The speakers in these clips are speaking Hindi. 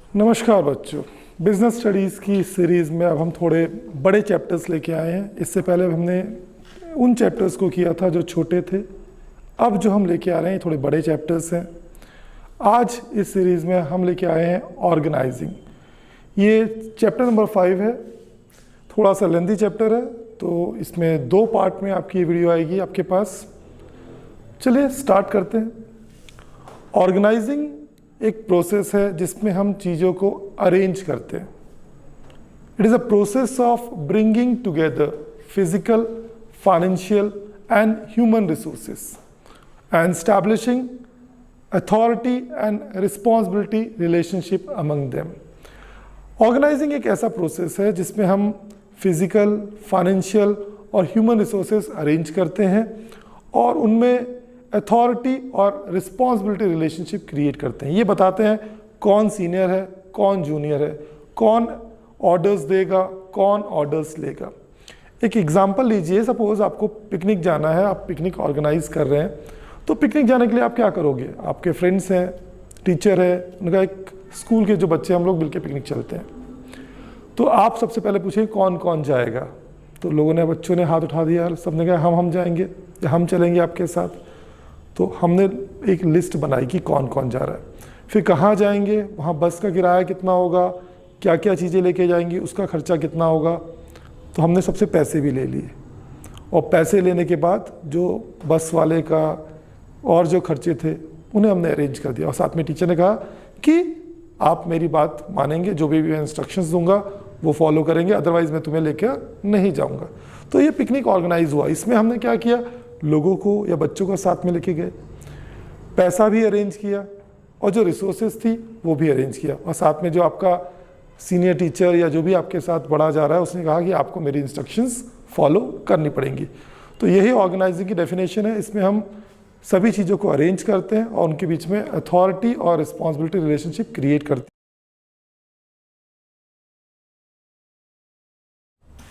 नमस्कार बच्चों। बिजनेस स्टडीज़ की इस सीरीज़ में अब हम थोड़े बड़े चैप्टर्स लेके आए हैं। इससे पहले हमने उन चैप्टर्स को किया था जो छोटे थे। अब जो हम लेके आ रहे हैं थोड़े बड़े चैप्टर्स हैं। आज इस सीरीज़ में हम लेके आए हैं ऑर्गेनाइजिंग। ये चैप्टर नंबर 5 है। थोड़ा सा लेंथी चैप्टर है, तो इसमें 2 पार्ट में आपकी वीडियो आएगी आपके पास। चलिए स्टार्ट करते हैं। ऑर्गेनाइजिंग एक प्रोसेस है जिसमें हम चीज़ों को अरेंज करते हैं। It is a process of bringing together physical, financial and human resources and establishing authority and responsibility relationship among them. Organizing एक ऐसा प्रोसेस है जिसमें हम फिजिकल, फाइनेंशियल और ह्यूमन रिसोर्सेस अरेंज करते हैं और उनमें अथॉरिटी और रिस्पॉन्सिबिलिटी रिलेशनशिप क्रिएट करते हैं। ये बताते हैं कौन सीनियर है, कौन जूनियर है, कौन ऑर्डर्स देगा, कौन ऑर्डर्स लेगा। एक एग्जांपल लीजिए, सपोज आपको पिकनिक जाना है, आप पिकनिक ऑर्गेनाइज कर रहे हैं। तो पिकनिक जाने के लिए आप क्या करोगे? आपके फ्रेंड्स हैं, टीचर है, उनका एक स्कूल के जो बच्चे हम लोग मिलकर पिकनिक चलते हैं। तो आप सबसे पहले पूछें कौन कौन जाएगा। तो लोगों ने, बच्चों ने हाथ उठा दिया, सबने कहा हम जाएंगे या हम चलेंगे आपके साथ। तो हमने एक लिस्ट बनाई कि कौन कौन जा रहा है। फिर कहाँ जाएंगे, वहाँ बस का किराया कितना होगा, क्या क्या चीज़ें लेके जाएंगी, उसका खर्चा कितना होगा। तो हमने सबसे पैसे भी ले लिए और पैसे लेने के बाद जो बस वाले का और जो खर्चे थे उन्हें हमने अरेंज कर दिया। और साथ में टीचर ने कहा कि आप मेरी बात मानेंगे, जो भी मैं इंस्ट्रक्शंस दूंगा वो फॉलो करेंगे, अदरवाइज़ मैं तुम्हें लेकर नहीं जाऊँगा। तो ये पिकनिक ऑर्गेनाइज हुआ। इसमें हमने क्या किया, लोगों को या बच्चों को साथ में लेके गए, पैसा भी अरेंज किया और जो रिसोर्सेज थी वो भी अरेंज किया। और साथ में जो आपका सीनियर टीचर या जो भी आपके साथ पढ़ा जा रहा है उसने कहा कि आपको मेरी इंस्ट्रक्शंस फॉलो करनी पड़ेंगी। तो यही ऑर्गेनाइजिंग की डेफिनेशन है। इसमें हम सभी चीज़ों को अरेंज करते हैं और उनके बीच में अथॉरिटी और रिस्पॉन्सिबिलिटी रिलेशनशिप क्रिएट करते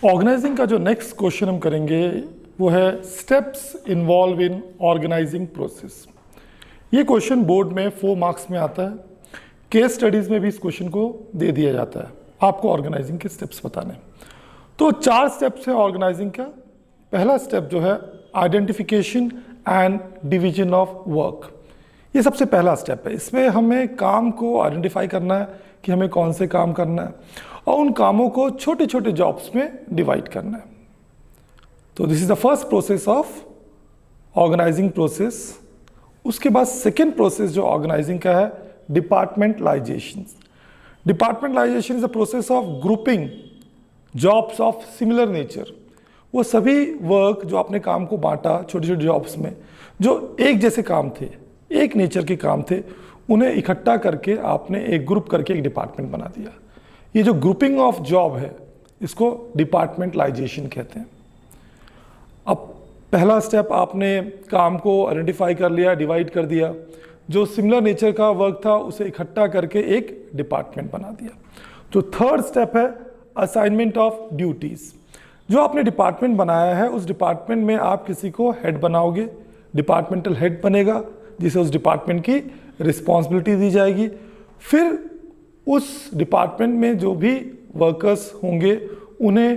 हैं। ऑर्गेनाइजिंग का जो नेक्स्ट क्वेश्चन हम करेंगे वो है steps involve in organizing process. ये क्वेश्चन बोर्ड में 4 मार्क्स में आता है। केस स्टडीज़ में भी इस क्वेश्चन को दे दिया जाता है, आपको ऑर्गेनाइजिंग के स्टेप्स बताने। तो 4 स्टेप्स है ऑर्गेनाइजिंग का। पहला स्टेप जो है identification and division of work. ये सबसे पहला स्टेप है। इसमें हमें काम को आइडेंटिफाई करना है कि हमें कौन से काम करना है और उन कामों को छोटे छोटे जॉब्स में डिवाइड करना है। तो this is the first process of organizing process. उसके बाद सेकेंड प्रोसेस जो ऑर्गेनाइजिंग का है, departmentalization. Departmentalization is a process of grouping jobs of similar nature. वो सभी वर्क जो आपने काम को बांटा छोटे छोटे जॉब्स में, जो एक जैसे काम थे, एक नेचर के काम थे, उन्हें इकट्ठा करके आपने एक ग्रुप करके एक डिपार्टमेंट बना दिया। ये जो ग्रुपिंग ऑफ जॉब है इसको डिपार्टमेंटलाइजेशन कहते हैं। अब पहला स्टेप, आपने काम को आइडेंटिफाई कर लिया, डिवाइड कर दिया, जो सिमिलर नेचर का वर्क था उसे इकट्ठा करके एक डिपार्टमेंट बना दिया। जो थर्ड स्टेप है असाइनमेंट ऑफ ड्यूटीज़। जो आपने डिपार्टमेंट बनाया है उस डिपार्टमेंट में आप किसी को हेड बनाओगे, डिपार्टमेंटल हेड बनेगा जिसे उस डिपार्टमेंट की रिस्पॉन्सिबिलिटी दी जाएगी। फिर उस डिपार्टमेंट में जो भी वर्कर्स होंगे उन्हें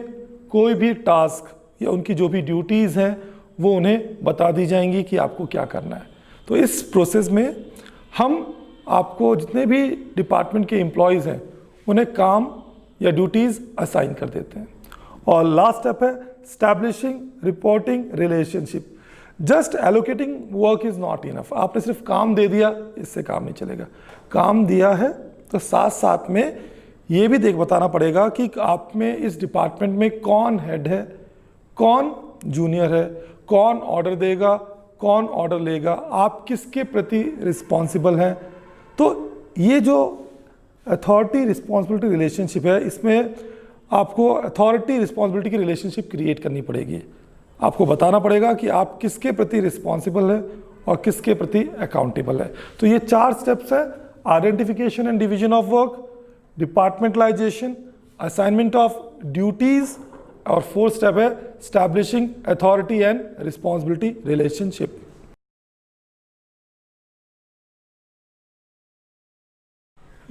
कोई भी टास्क या उनकी जो भी ड्यूटीज़ हैं वो उन्हें बता दी जाएंगी कि आपको क्या करना है। तो इस प्रोसेस में हम आपको जितने भी डिपार्टमेंट के एम्प्लॉयज़ हैं उन्हें काम या ड्यूटीज़ असाइन कर देते हैं। और लास्ट स्टेप है establishing reporting relationship. Just allocating work is not enough. आपने सिर्फ काम दे दिया, इससे काम नहीं चलेगा। काम दिया है तो साथ साथ में ये भी बताना पड़ेगा कि आप में इस डिपार्टमेंट में कौन हेड है, कौन जूनियर है, कौन ऑर्डर देगा, कौन ऑर्डर लेगा, आप किसके प्रति रिस्पॉन्सिबल हैं। तो ये जो अथॉरिटी रिस्पॉन्सिबिलिटी रिलेशनशिप है, इसमें आपको अथॉरिटी रिस्पॉन्सिबिलिटी की रिलेशनशिप क्रिएट करनी पड़ेगी। आपको बताना पड़ेगा कि आप किसके प्रति रिस्पॉन्सिबल है और किसके प्रति अकाउंटेबल है। तो ये 4 स्टेप्स है, identification and division of work, departmentalization, assignment of duties और 4th स्टेप है establishing authority and responsibility relationship.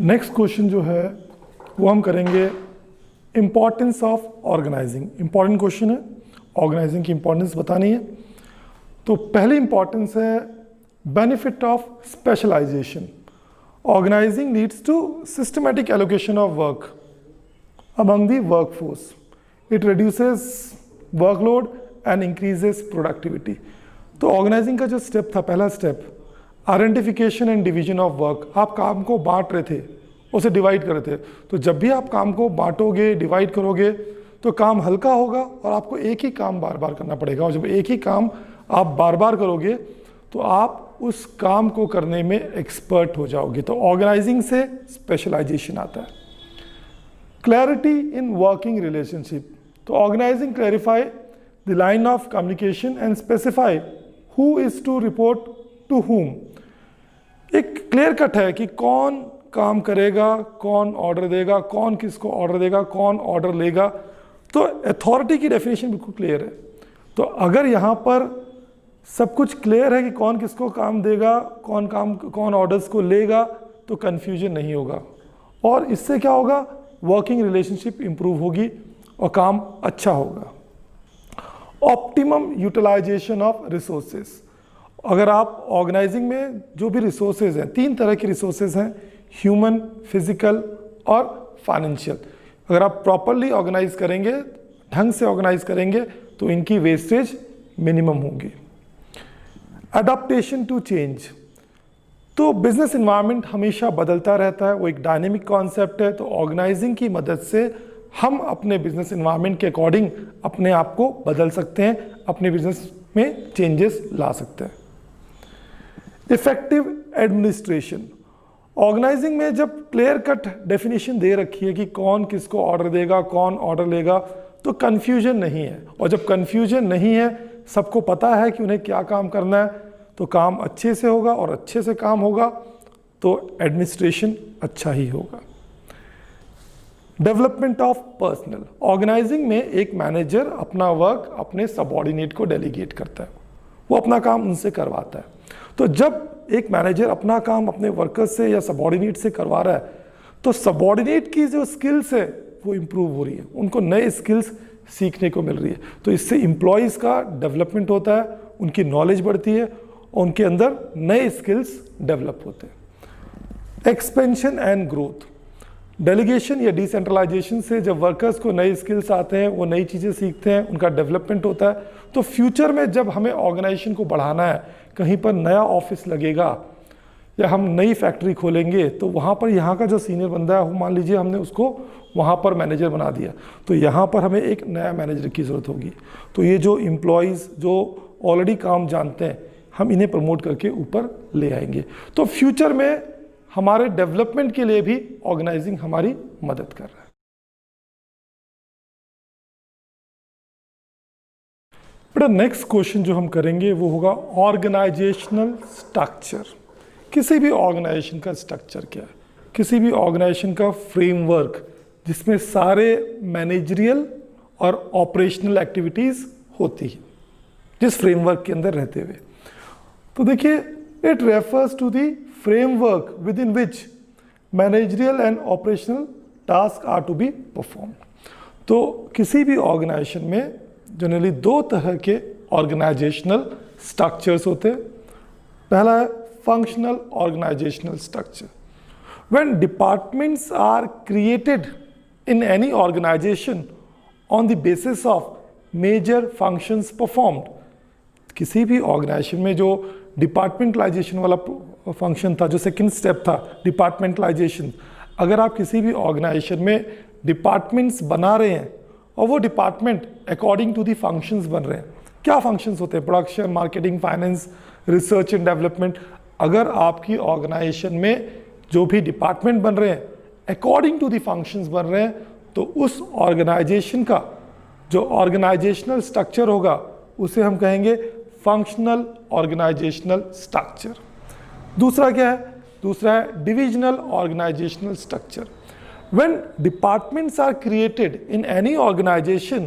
Next question जो है वो हम करेंगे importance of organizing. Important question है, ऑर्गेनाइजिंग की इंपॉर्टेंस बतानी है। तो पहली इंपॉर्टेंस है benefit of specialization. Organizing leads to systematic allocation of work among the workforce. It reduces workload and increases productivity. तो ऑर्गेनाइजिंग का जो स्टेप था, पहला step identification and division of work. आप काम को बांट रहे थे, उसे डिवाइड कर रहे थे। तो जब भी आप काम को बांटोगे, डिवाइड करोगे, तो काम हल्का होगा और आपको एक ही काम बार बार करना पड़ेगा। और जब एक ही काम आप बार बार करोगे तो आप उस काम को करने में एक्सपर्ट हो जाओगे। तो ऑर्गेनाइजिंग से स्पेशलाइजेशन आता है। Clarity in working relationship. तो organising clarify the line of communication and specify who is to report to whom. एक क्लियर कट है कि कौन काम करेगा, कौन ऑर्डर देगा, कौन किसको ऑर्डर देगा, कौन ऑर्डर लेगा। तो अथॉरिटी की डेफिनेशन बिल्कुल क्लियर है। तो अगर यहाँ पर सब कुछ क्लियर है कि कौन किसको काम देगा, कौन ऑर्डर्स को लेगा, तो कन्फ्यूजन नहीं होगा। और इससे क्या होगा, वर्किंग रिलेशनशिप इंप्रूव होगी और काम अच्छा होगा। Optimum utilization of resources. अगर आप ऑर्गेनाइजिंग में जो भी रिसोर्सेज हैं, 3 तरह के रिसोर्सेज हैं, ह्यूमन, फिजिकल और फाइनेंशियल। अगर आप प्रॉपरली ऑर्गेनाइज करेंगे, ढंग से ऑर्गेनाइज करेंगे, तो इनकी वेस्टेज मिनिमम होगी। Adaptation to change. तो बिजनेस इन्वायरमेंट हमेशा बदलता रहता है, वो एक डायनेमिक कॉन्सेप्ट है। तो ऑर्गेनाइजिंग की मदद से हम अपने बिजनेस इन्वायरमेंट के अकॉर्डिंग अपने आप को बदल सकते हैं, अपने बिजनेस में चेंजेस ला सकते हैं। Effective administration. ऑर्गेनाइजिंग में जब क्लियर कट डेफिनेशन दे रखी है कि कौन किसको ऑर्डर देगा, कौन ऑर्डर लेगा, तो कन्फ्यूजन नहीं है। और जब कन्फ्यूजन नहीं है, सबको पता है कि उन्हें क्या काम करना है, तो काम अच्छे से होगा। और अच्छे से काम होगा तो एडमिनिस्ट्रेशन अच्छा ही होगा। Development of personal. ऑर्गेनाइजिंग में एक मैनेजर अपना वर्क अपने सबऑर्डिनेट को डेलीगेट करता है, वो अपना काम उनसे करवाता है। तो जब एक मैनेजर अपना काम अपने वर्कर्स से या सबऑर्डिनेट से करवा रहा है, तो सबऑर्डिनेट की जो स्किल्स है वो इम्प्रूव हो रही है, उनको नए स्किल्स सीखने को मिल रही है। तो इससे एम्प्लॉयज़ का डेवलपमेंट होता है, उनकी नॉलेज बढ़ती है और उनके अंदर नए स्किल्स डेवलप होते हैं। Expansion and growth. डेलीगेशन या डिसेंट्रलाइजेशन से जब वर्कर्स को नए स्किल्स आते हैं, वो नई चीज़ें सीखते हैं, उनका डेवलपमेंट होता है। तो फ्यूचर में जब हमें ऑर्गेनाइजेशन को बढ़ाना है, कहीं पर नया ऑफिस लगेगा या हम नई फैक्ट्री खोलेंगे, तो वहाँ पर यहाँ का जो सीनियर बंदा है, मान लीजिए हमने उसको वहाँ पर मैनेजर बना दिया, तो यहाँ पर हमें एक नया मैनेजर की ज़रूरत होगी। तो ये जो एम्प्लॉयज़ जो ऑलरेडी काम जानते हैं, हम इन्हें प्रमोट करके ऊपर ले आएंगे। तो फ्यूचर में हमारे डेवलपमेंट के लिए भी ऑर्गेनाइजिंग हमारी मदद कर रहा है। बेटा नेक्स्ट क्वेश्चन जो हम करेंगे वो होगा ऑर्गेनाइजेशनल स्ट्रक्चर। किसी भी ऑर्गेनाइजेशन का स्ट्रक्चर क्या है, किसी भी ऑर्गेनाइजेशन का फ्रेमवर्क जिसमें सारे मैनेजरियल और ऑपरेशनल एक्टिविटीज़ होती है, जिस फ्रेमवर्क के अंदर रहते हुए। तो देखिए, it refers to the framework within which managerial and operational task are to be perform. तो किसी भी ऑर्गेनाइजेशन में जनरली 2 तरह के ऑर्गेनाइजेशनल स्ट्रक्चर्स होते हैं। पहला है functional organizational structure. When departments are created in any organization on the basis of major functions performed. किसी भी ऑर्गेनाइजेशन में जो डिपार्टमेंटलाइजेशन वाला फंक्शन था, जो सेकंड स्टेप था डिपार्टमेंटलाइजेशन, अगर आप किसी भी ऑर्गेनाइजेशन में डिपार्टमेंट्स बना रहे हैं और वो department according to the functions बन रहे हैं, क्या फंक्शंस होते हैं, production, marketing, finance, research and development. अगर आपकी ऑर्गेनाइजेशन में जो भी डिपार्टमेंट बन रहे हैं अकॉर्डिंग टू दी फंक्शंस बन रहे हैं, तो उस ऑर्गेनाइजेशन का जो ऑर्गेनाइजेशनल स्ट्रक्चर होगा उसे हम कहेंगे फंक्शनल ऑर्गेनाइजेशनल स्ट्रक्चर। दूसरा क्या है, दूसरा है divisional organizational structure. When departments are created in any organization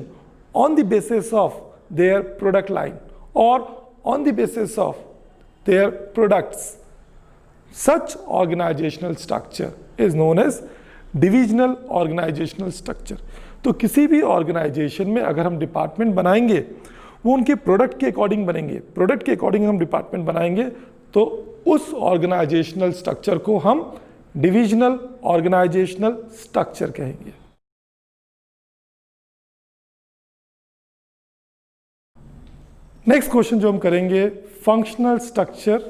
on the basis of their product line or on the basis of their products, such organizational structure is known as divisional organizational structure. तो किसी भी ऑर्गेनाइजेशन में अगर हम डिपार्टमेंट बनाएंगे वो उनके प्रोडक्ट के अकॉर्डिंग बनेंगे, प्रोडक्ट के अकॉर्डिंग हम डिपार्टमेंट बनाएंगे तो उस ऑर्गेनाइजेशनल स्ट्रक्चर को हम डिविजनल ऑर्गेनाइजेशनल स्ट्रक्चर कहेंगे। नेक्स्ट क्वेश्चन जो हम करेंगे, फंक्शनल स्ट्रक्चर,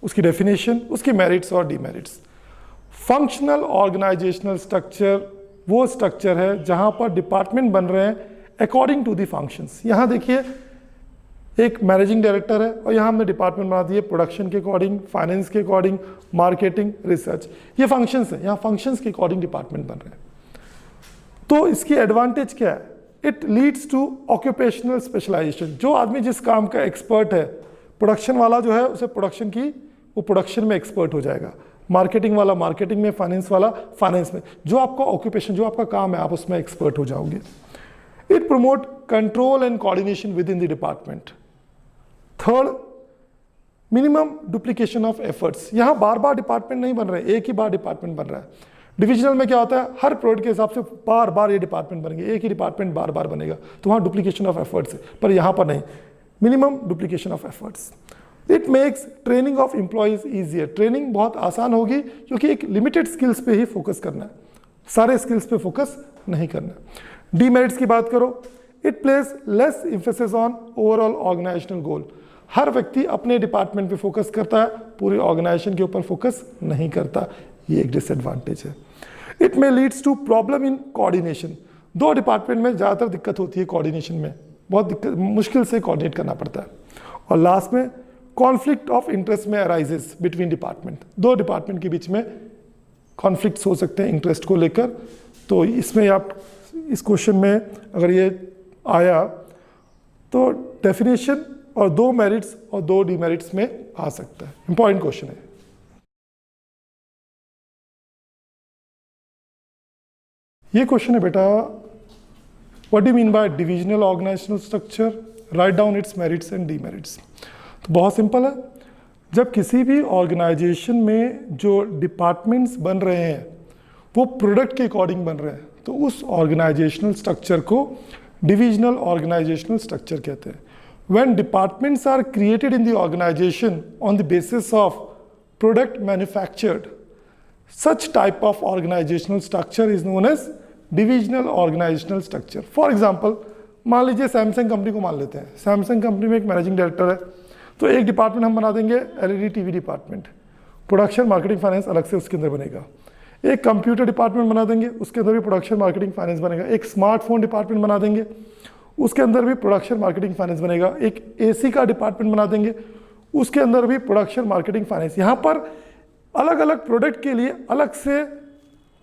उसकी डेफिनेशन, उसके मेरिट्स और डीमेरिट्स। फंक्शनल ऑर्गेनाइजेशनल स्ट्रक्चर वो स्ट्रक्चर है जहां पर डिपार्टमेंट बन रहे हैं अकॉर्डिंग टू द फंक्शंस। यहां देखिए एक मैनेजिंग डायरेक्टर है और यहाँ हमने डिपार्टमेंट बना दिए प्रोडक्शन के अकॉर्डिंग, फाइनेंस के अकॉर्डिंग, मार्केटिंग, रिसर्च, ये फंक्शंस हैं, यहाँ फंक्शंस के अकॉर्डिंग डिपार्टमेंट बन रहे हैं। तो इसकी एडवांटेज क्या है? It leads to occupational specialization. जो आदमी जिस काम का एक्सपर्ट है, प्रोडक्शन वाला जो है उसे प्रोडक्शन की, वो प्रोडक्शन में एक्सपर्ट हो जाएगा, मार्केटिंग वाला मार्केटिंग में, फाइनेंस वाला फाइनेंस में, जो आपका ऑक्यूपेशन, जो आपका काम है आप उसमें एक्सपर्ट हो जाओगे। It promote control and coordination with in the department. Third, minimum duplication of efforts. यहाँ बार बार डिपार्टमेंट नहीं बन रहे, एक ही बार डिपार्टमेंट बन रहा है। डिविजनल में क्या होता है, हर प्रोडक्ट के हिसाब से बार बार ये डिपार्टमेंट बनेंगे, एक ही डिपार्टमेंट बार बार बनेगा, तो वहाँ डुप्लीकेशन ऑफ एफर्ट्स है, पर यहाँ पर नहीं, minimum duplication of efforts. It makes training of employees easier. Training बहुत आसान होगी क्योंकि एक लिमिटेड स्किल्स पे ही फोकस करना है, सारे स्किल्स पे फोकस नहीं करना है। डीमेरिट्स की बात करो, it place less emphasis on overall organisational goal. हर व्यक्ति अपने डिपार्टमेंट पे फोकस करता है, पूरे ऑर्गेनाइजेशन के ऊपर फोकस नहीं करता, ये एक डिसएडवांटेज है। It may leads to problem in coordination. दो डिपार्टमेंट में ज़्यादातर दिक्कत होती है कोऑर्डिनेशन में, बहुत दिक्कत, मुश्किल से कोऑर्डिनेट करना पड़ता है। और लास्ट में कॉन्फ्लिक्ट ऑफ इंटरेस्ट में अराइजेस बिटवीन डिपार्टमेंट। दो डिपार्टमेंट के बीच में कॉन्फ्लिक्ट्स हो सकते हैं इंटरेस्ट को लेकर। तो इसमें आप इस क्वेश्चन में अगर ये आया तो डेफिनेशन और दो मेरिट्स और दो डीमेरिट्स में आ सकता है। इंपॉर्टेंट क्वेश्चन है। ये क्वेश्चन है बेटा, what do mean by divisional organizational structure, right down its merits and demerits. तो बहुत सिंपल है, जब किसी भी ऑर्गेनाइजेशन में जो डिपार्टमेंट्स बन रहे हैं वो प्रोडक्ट के अकॉर्डिंग बन रहे हैं तो उस ऑर्गेनाइजेशनल स्ट्रक्चर को डिविजनल ऑर्गेनाइजेशनल स्ट्रक्चर कहते हैं। When departments are created in the organization on the basis of product manufactured, such type of organizational structure is known as divisional organizational structure. For example, मान लीजिए सैमसंग कंपनी को मान लेते हैं। सैमसंग कंपनी में एक मैनेजिंग डायरेक्टर है, तो एक डिपार्टमेंट हम बना देंगे LED TV department, production marketing finance अलग से उसके अंदर बनेगा। एक कंप्यूटर डिपार्टमेंट बना देंगे, उसके अंदर भी प्रोडक्शन मार्केटिंग फाइनेंस बनेगा। एक स्मार्टफोन डिपार्टमेंट बना देंगे, उसके अंदर भी प्रोडक्शन मार्केटिंग फाइनेंस बनेगा। एक एसी का डिपार्टमेंट बना देंगे, उसके अंदर भी प्रोडक्शन मार्केटिंग फाइनेंस। यहाँ पर अलग अलग प्रोडक्ट के लिए अलग से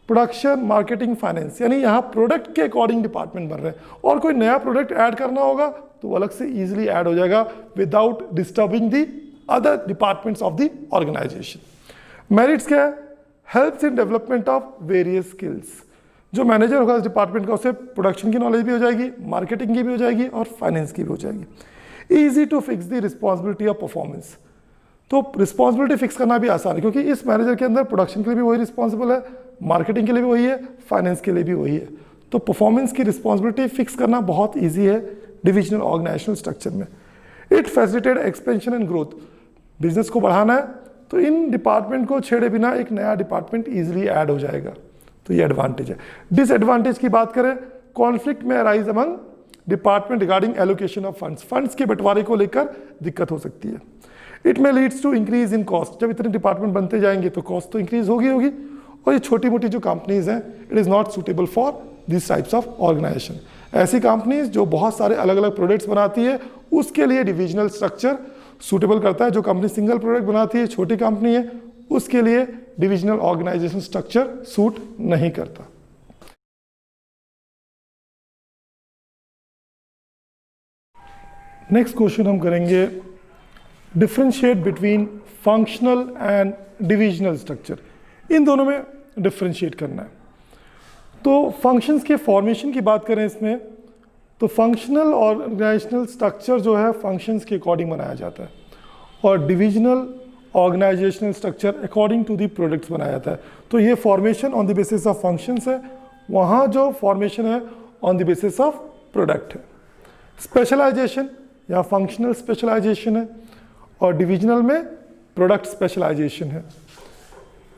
प्रोडक्शन मार्केटिंग फाइनेंस, यानी यहाँ प्रोडक्ट के अकॉर्डिंग डिपार्टमेंट बन रहे हैं। और कोई नया प्रोडक्ट ऐड करना होगा तो वो अलग से ईजिली ऐड हो जाएगा without disturbing the other departments of the organization. Merits क्या है? Helps in development of various skills. जो मैनेजर होगा इस डिपार्टमेंट का उसे प्रोडक्शन की नॉलेज भी हो जाएगी, मार्केटिंग की भी हो जाएगी और फाइनेंस की भी हो जाएगी। Easy to fix the responsibility of performance. तो रिस्पॉन्सिबिलिटी फिक्स करना भी आसान है क्योंकि इस मैनेजर के अंदर प्रोडक्शन के लिए भी वही रिस्पॉन्सिबल है, मार्केटिंग के लिए भी वही है, फाइनेंस के लिए भी वही है। तो परफॉर्मेंस की रिस्पॉन्सिबिलिटी फिक्स करना बहुत ईजी है डिविजनल ऑर्गेनाइजेशनल स्ट्रक्चर में। It facilitate expansion and growth. Business को बढ़ाना है तो इन डिपार्टमेंट को छेड़े बिना एक नया डिपार्टमेंट ईजिली ऐड हो जाएगा, तो ये एडवांटेज है। डिसएडवांटेज की बात करें, कॉन्फ्लिक्ट में arise among department regarding allocation of funds. Funds के बंटवारे को लेकर दिक्कत हो सकती है। It may leads to increase in cost. जब इतने डिपार्टमेंट बनते जाएंगे तो कॉस्ट तो इंक्रीज होगी और ये छोटी मोटी जो कंपनीज हैं, it is not suitable for this types of organization. ऐसी कंपनीज जो बहुत सारे अलग अलग प्रोडक्ट्स बनाती है उसके लिए डिविजनल स्ट्रक्चर सूटेबल करता है। जो कंपनी सिंगल प्रोडक्ट बनाती है, छोटी कंपनी है, उसके लिए डिविजनल ऑर्गेनाइजेशन स्ट्रक्चर सूट नहीं करता। नेक्स्ट क्वेश्चन हम करेंगे, differentiate between functional and divisional structure. इन दोनों में डिफरेंशिएट करना है। तो फंक्शंस के फॉर्मेशन की बात करें इसमें, तो फंक्शनल ऑर्गेनाइजेशनल स्ट्रक्चर जो है फंक्शंस के अकॉर्डिंग बनाया जाता है और divisional organizational structure according to the products बनाया जाता है। तो ये formation on the basis of functions है, वहाँ जो फॉर्मेशन है on the basis of product है। स्पेशलाइजेशन या फंक्शनल स्पेशलाइजेशन है, और डिविजनल में प्रोडक्ट स्पेशलाइजेशन है।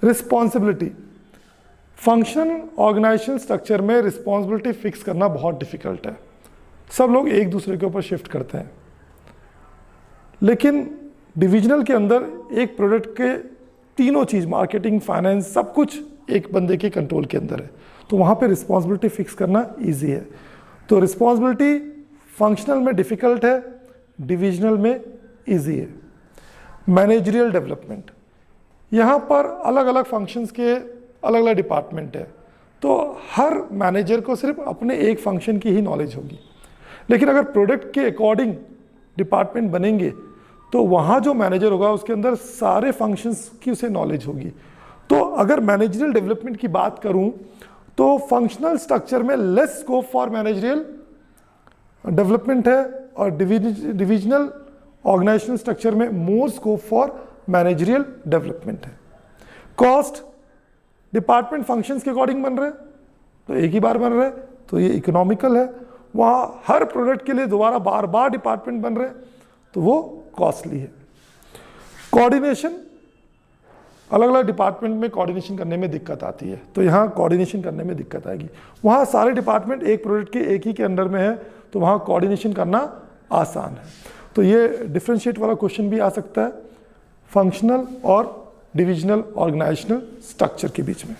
रिस्पॉन्सिबिलिटी, फंक्शनल ऑर्गेनाइजेशनल स्ट्रक्चर में रिस्पॉन्सिबिलिटी फिक्स करना बहुत डिफिकल्ट है, सब लोग एक दूसरे के ऊपर शिफ्ट करते हैं। लेकिन डिविजनल के अंदर एक प्रोडक्ट के तीनों चीज़, मार्केटिंग, फाइनेंस, सब कुछ एक बंदे के कंट्रोल के अंदर है, तो वहाँ पे रिस्पॉन्सिबिलिटी फिक्स करना ईजी है। तो रिस्पॉन्सिबिलिटी फंक्शनल में डिफ़िकल्ट है, डिविजनल में ईजी है। मैनेजरियल डेवलपमेंट, यहाँ पर अलग अलग फंक्शंस के अलग अलग डिपार्टमेंट है, तो हर मैनेजर को सिर्फ अपने एक फंक्शन की ही नॉलेज होगी। लेकिन अगर प्रोडक्ट के अकॉर्डिंग डिपार्टमेंट बनेंगे तो वहाँ जो मैनेजर होगा उसके अंदर सारे फंक्शंस की उसे नॉलेज होगी। तो अगर मैनेजरियल डेवलपमेंट की बात करूँ तो फंक्शनल स्ट्रक्चर में less scope for managerial development है, और डिविजनल ऑर्गेनाइजेशनल स्ट्रक्चर में मोर स्कोप फॉर मैनेजरियल डेवलपमेंट है। कॉस्ट, डिपार्टमेंट फंक्शंस के अकॉर्डिंग बन रहे हैं तो एक ही बार बन रहे हैं, तो ये इकोनॉमिकल है। वहाँ हर प्रोडक्ट के लिए दोबारा बार बार डिपार्टमेंट बन रहे हैं तो वो कॉस्टली है। कोऑर्डिनेशन, अलग अलग डिपार्टमेंट में कोऑर्डिनेशन करने में दिक्कत आती है, तो यहाँ कोऑर्डिनेशन करने में दिक्कत आएगी। वहाँ सारे डिपार्टमेंट एक प्रोडक्ट के एक ही के अंडर में है तो वहाँ कोऑर्डिनेशन करना आसान है। तो ये डिफरेंशिएट वाला क्वेश्चन भी आ सकता है फंक्शनल और डिविजनल ऑर्गेनाइजेशनल स्ट्रक्चर के बीच में।